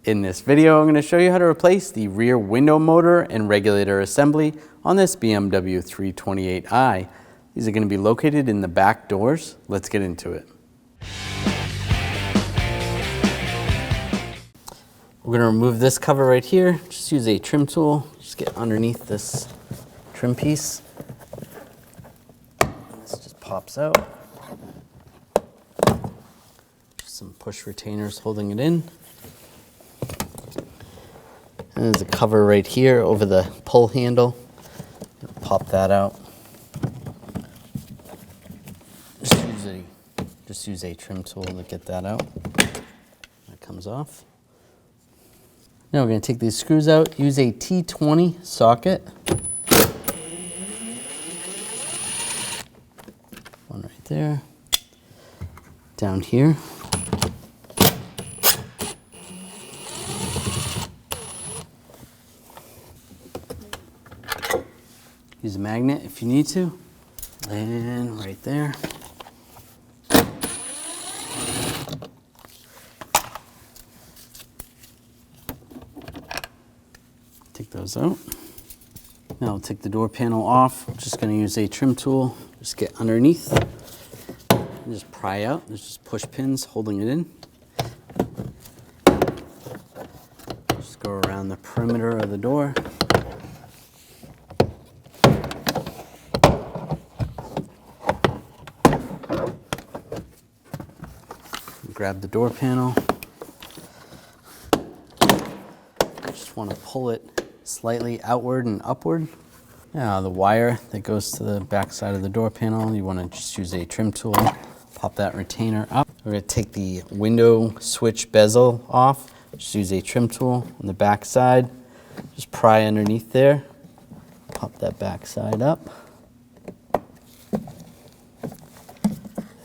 In this video, I'm going to show you how to replace the rear window motor and regulator assembly on this BMW 328i. These are going to be located in the back doors. Let's get into it. We're going to remove this cover right here. Just use a trim tool. Just get underneath this trim piece. This just pops out. Just some push retainers holding it in. And there's a cover right here over the pull handle. Pop that out. Just use a trim tool to get that out. That comes off. Now we're going to take these screws out. Use a T20 socket. One right there. Down here. Use a magnet if you need to. And right there. Take those out. Now I'll take the door panel off. I'm just going to use a trim tool. Just get underneath and just pry out. There's just push pins holding it in. Just go around the perimeter of the door. Grab the door panel. Just want to pull it slightly outward and upward. Now the wire that goes to the back side of the door panel, you want to just use a trim tool, pop that retainer up. We're going to take the window switch bezel off. Just use a trim tool on the back side. Just pry underneath there. Pop that back side up.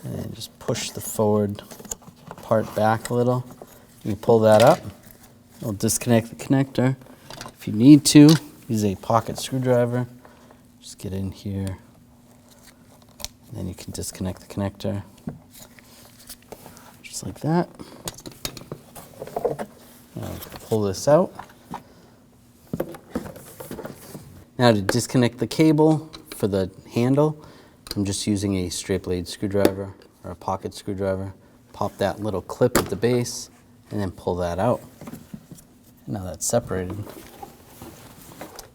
And just push the forward part back a little. You pull that up. It'll disconnect the connector. If you need to, use a pocket screwdriver. Just get in here. And then you can disconnect the connector. Just like that. Now pull this out. Now to disconnect the cable for the handle, I'm just using a straight blade screwdriver or a pocket screwdriver. Pop that little clip at the base and then pull that out. Now that's separated.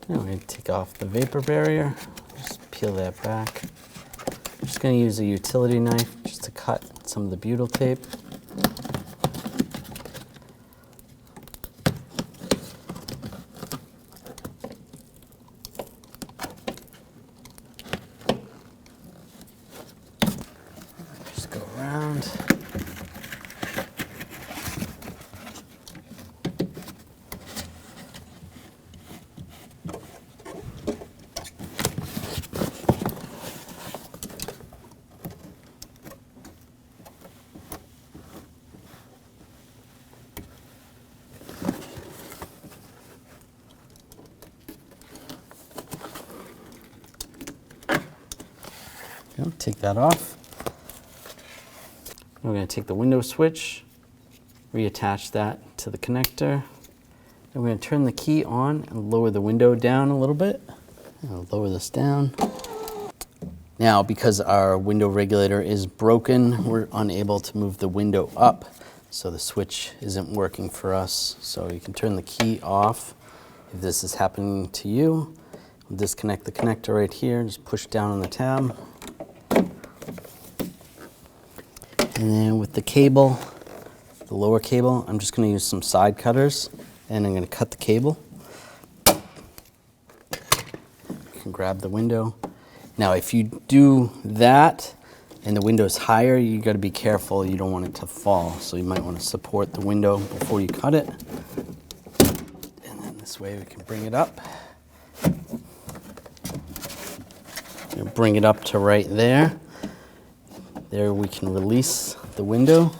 Now we're going to take off the vapor barrier. Just peel that back. I'm just going to use a utility knife just to cut some of the butyl tape. Just go around. Take that off. We're going to take the window switch, reattach that to the connector. And we're going to turn the key on and lower the window down a little bit. I'll lower this down. Now, because our window regulator is broken, we're unable to move the window up. So the switch isn't working for us. So you can turn the key off if this is happening to you. We'll disconnect the connector right here. Just push down on the tab. And then with the cable, the lower cable, I'm just going to use some side cutters and I'm going to cut the cable. You can grab the window. Now if you do that and the window is higher, you got to be careful. You don't want it to fall. So you might want to support the window before you cut it. And then this way we can bring it up. Bring it up to right there. There we can release the window.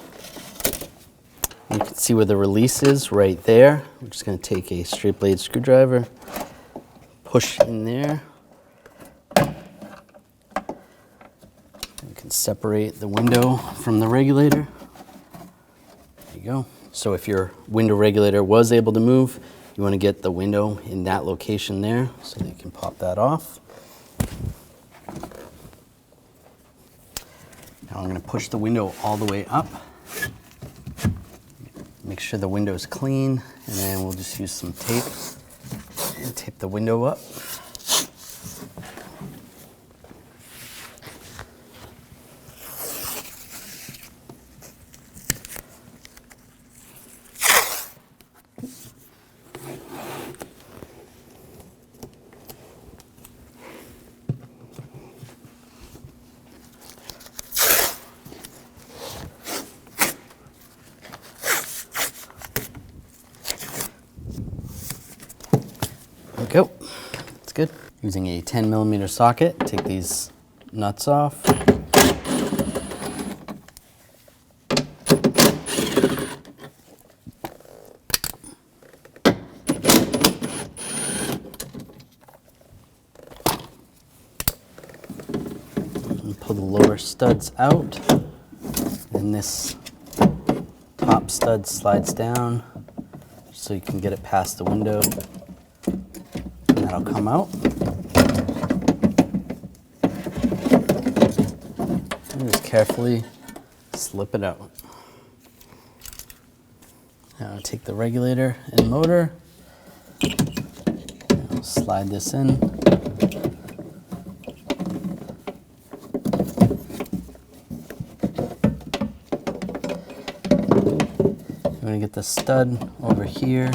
You can see where the release is right there. I'm just going to take a straight blade screwdriver, push in there. You can separate the window from the regulator. There you go. So if your window regulator was able to move, you want to get the window in that location there so that you can pop that off. Now I'm going to push the window all the way up. Make sure the window is clean, and then we'll just use some tape and tape the window up. There we go. That's good. Using a 10mm socket, take these nuts off. And pull the lower studs out. And this top stud slides down so you can get it past the window. That'll come out. And just carefully slip it out. Now take the regulator and motor. I'll slide this in. You're going to get the stud over here.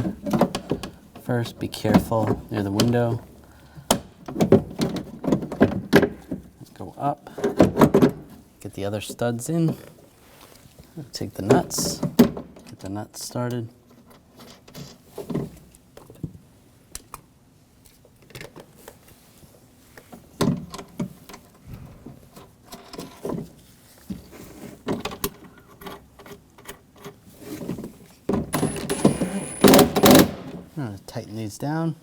First, be careful near the window. Go up. Get the other studs in. Take the nuts. Get the nuts started. I'm going to tighten these down.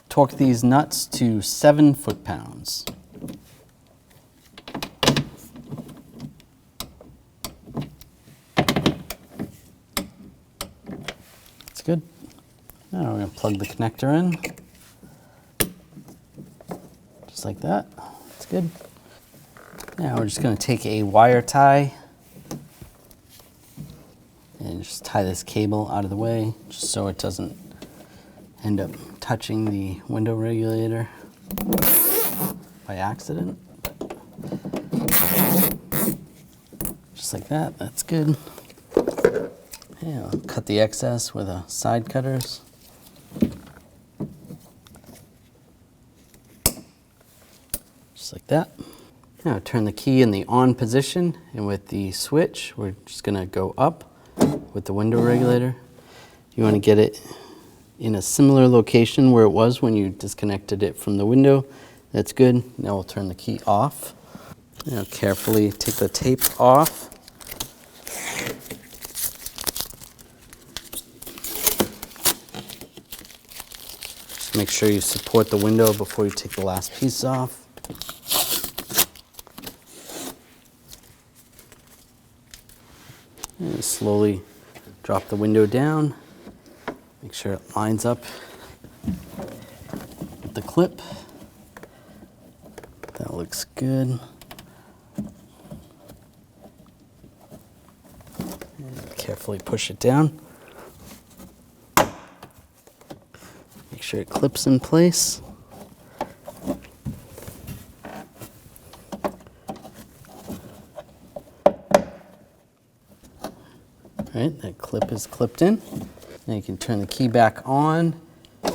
Torque these nuts to 7 foot-pounds. That's good. Now we're going to plug the connector in. Just like that. That's good. Now we're just going to take a wire tie and just tie this cable out of the way just so it doesn't end up touching the window regulator by accident. Just like that, that's good. Yeah, I'll cut the excess with a side cutters. Just like that. Now turn the key in the on position, and with the switch, we're just gonna go up with the window regulator. You wanna get it in a similar location where it was when you disconnected it from the window. That's good. Now we'll turn the key off. Now carefully take the tape off. Just make sure you support the window before you take the last piece off. And slowly drop the window down. Make sure it lines up with the clip. That looks good. And carefully push it down. Make sure it clips in place. All right, that clip is clipped in. Now you can turn the key back on, and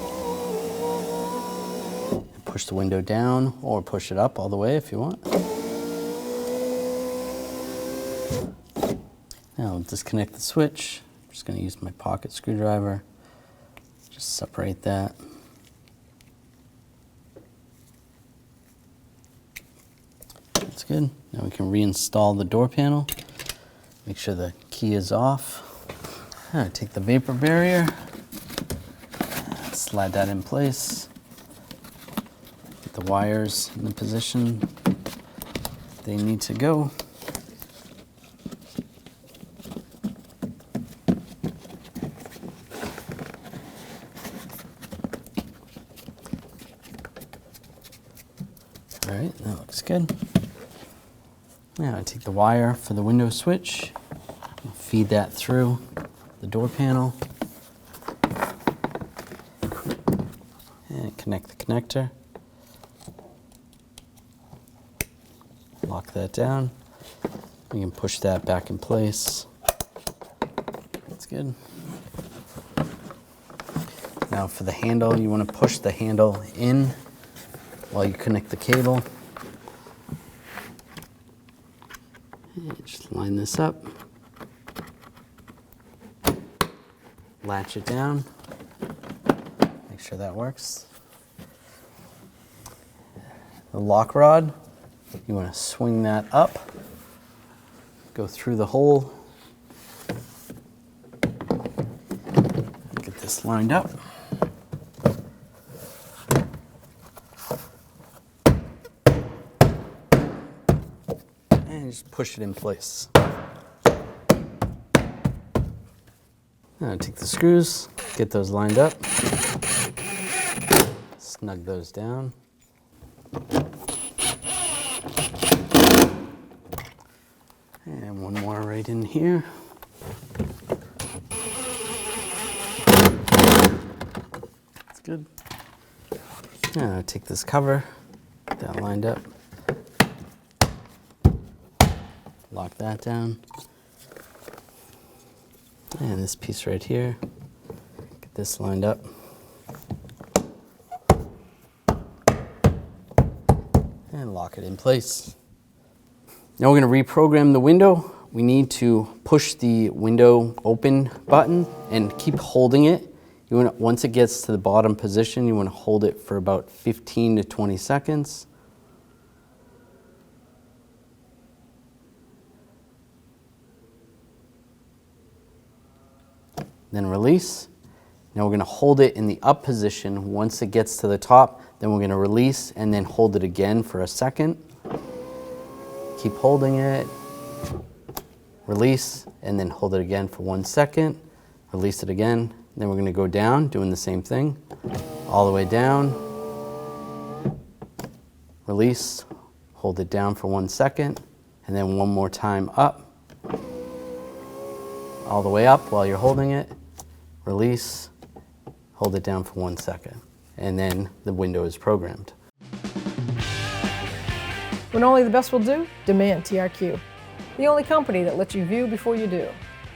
push the window down, or push it up all the way if you want. Now I'll disconnect the switch. I'm just going to use my pocket screwdriver. Just separate that. That's good. Now we can reinstall the door panel. Make sure the key is off. Take the vapor barrier, slide that in place. Get the wires in the position they need to go. All right, that looks good. Now I take the wire for the window switch, feed that through the door panel, and connect the connector. Lock that down. You can push that back in place. That's good. Now for the handle, you want to push the handle in while you connect the cable. And just line this up. Latch it down. Make sure that works. The lock rod, you want to swing that up. Go through the hole. Get this lined up. And just push it in place. Now take the screws, get those lined up, snug those down. And one more right in here. That's good. Now take this cover, get that lined up, lock that down. And this piece right here, get this lined up. And lock it in place. Now we're going to reprogram the window. We need to push the window open button and keep holding it. You want to, once it gets to the bottom position, you want to hold it for about 15 to 20 seconds. Then release. Now we're going to hold it in the up position. Once it gets to the top, then we're going to release and then hold it again for a second. Keep holding it, release, and then hold it again for 1 second. Release it again. Then we're going to go down, doing the same thing. All the way down, release, hold it down for 1 second, and then one more time up. All the way up while you're holding it, release, hold it down for 1 second, and then the window is programmed. When only the best will do, demand TRQ. The only company that lets you view before you do.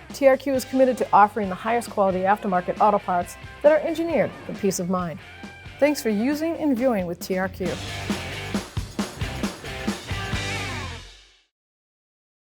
TRQ is committed to offering the highest quality aftermarket auto parts that are engineered for peace of mind. Thanks for using and viewing with TRQ.